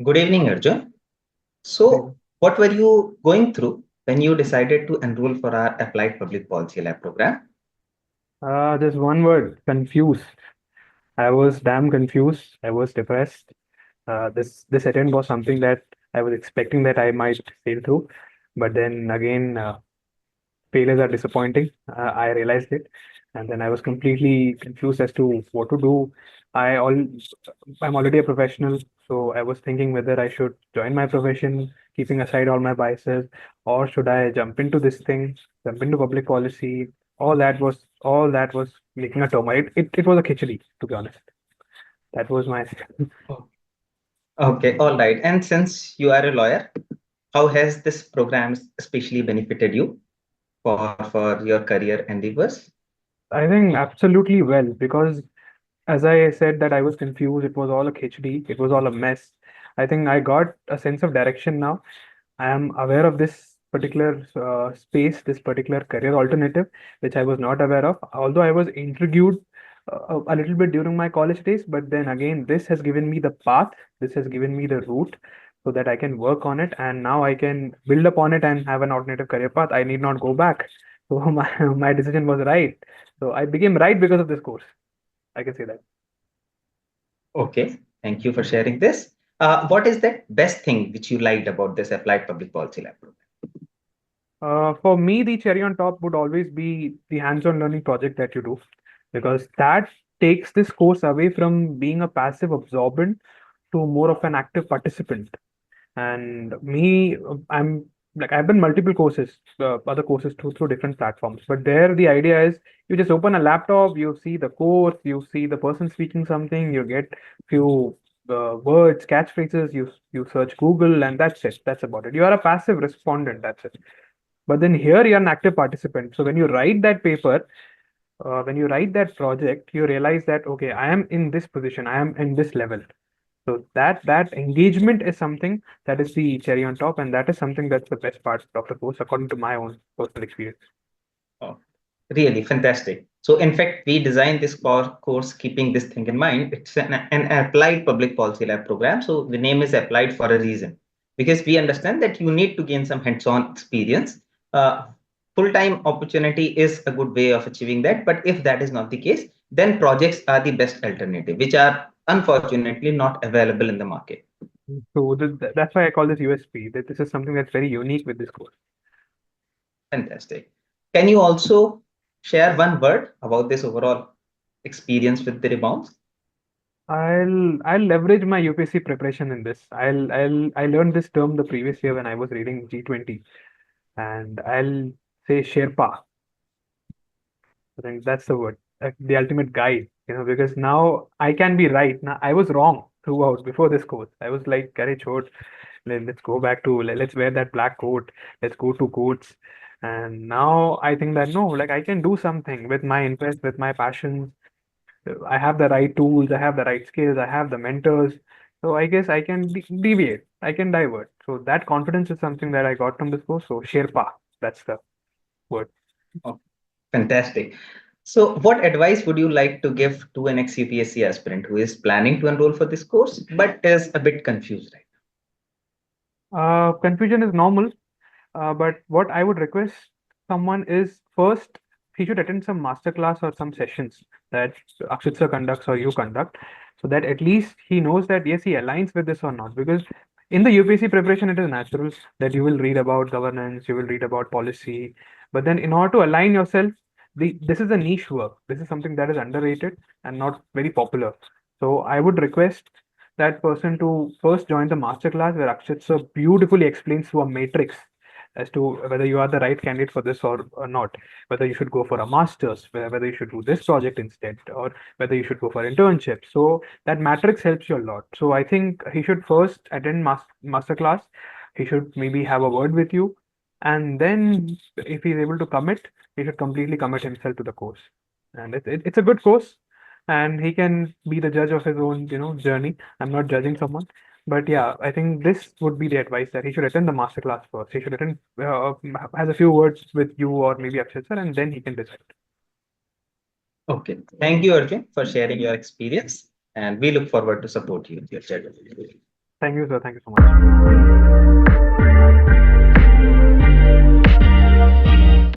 Good evening, Arjun. So, what were you going through when you decided to enroll for our Applied Public Policy Lab program? Just one word, confused. I was damn confused. I was depressed. This attempt was something that I was expecting that I might sail through, but then again, failures are disappointing. I realized it, and then I was completely confused as to what to do. I all I'm already a professional, so I was thinking whether I should join my profession, keeping aside all my biases, or should I jump into this thing, jump into public policy. All that was making a turmoil. It was a khichdi, to be honest. That was my Oh, okay, all right. And since you are a lawyer, how has this program especially benefited you for your career endeavors? I think absolutely well, because as I said that I was confused, it was all a khichdi, it was all a mess. I think I got a sense of direction now. I am aware of this particular space, this particular career alternative, which I was not aware of. Although I was intrigued a little bit during my college days, but then again, this has given me the path, this has given me the route so that I can work on it, and now I can build upon it and have an alternative career path. I need not go back. So my decision was right. So I became right because of this course. I can say that. Okay, thank you for sharing this. What is the best thing which you liked about this Applied Public Policy Lab program? For me, the cherry on top would always be the hands-on learning project that you do, because that takes this course away from being a passive absorbent to more of an active participant. And me, I'm like I've done multiple courses, other courses too, through different platforms. But there, the idea is you just open a laptop, you see the course, you see the person speaking something, you get few words, catchphrases, you search Google, and that's it. That's about it. You are a passive respondent. That's it. But then here you're an active participant. So when you write that paper, when you write that project, you realize that okay, I am in this position, I am in this level. So that engagement is something that is the cherry on top, and that is something that's the best part of the course, according to my own personal experience. Oh, really fantastic. So, in fact, we designed this course keeping this thing in mind. It's an applied public policy lab program. So, the name is applied for a reason because we understand that you need to gain some hands on experience. Uh, Full time opportunity is a good way of achieving that. But if that is not the case, then projects are the best alternative, which are unfortunately not available in the market. So that's why I call this USP. That this is something that's very unique with this course. Fantastic. Can you also share one word about this overall experience with the rebounds? I'll leverage my UPSC preparation in this. I learned this term the previous year when I was reading G20, and I'll say Sherpa. I think that's the word, the ultimate guide, because now I can be right. Now I was wrong throughout before this course. I was like, "Kare chhod, let's go back to let's wear that black coat. Let's go to courts." And now I think that no, like I can do something with my interest, with my passions. I have the right tools, I have the right skills, I have the mentors. So I guess I can deviate, I can divert. So that confidence is something that I got from this course. So Sherpa, that's the word. Oh, fantastic. So, what advice would you like to give to an ex-UPSC aspirant who is planning to enroll for this course but is a bit confused right Confusion is normal. But what I would request someone is first he should attend some masterclass or some sessions that Akshit sir conducts or you conduct, so that at least he knows that yes, he aligns with this or not. Because in the UPSC preparation, it is natural that you will read about governance, you will read about policy, but then in order to align yourself, this is a niche work. This is something that is underrated and not very popular. So I would request that person to first join the masterclass where Akshit sir beautifully explains through a matrix as to whether you are the right candidate for this or not, whether you should go for a master's, whether you should do this project instead, or whether you should go for internship. So that matrix helps you a lot. So I think he should first attend masterclass. He should maybe have a word with you, and then if he's able to commit, he should completely commit himself to the course. And it's a good course, and he can be the judge of his own, journey. I'm not judging someone, but yeah, I think this would be the advice that he should attend the masterclass first. He should attend, has a few words with you or maybe Akshat sir, and then he can decide. now? Okay. Thank you, Arjun, for sharing your experience. And we look forward to support you with your journey. Thank you, sir. Thank you so much.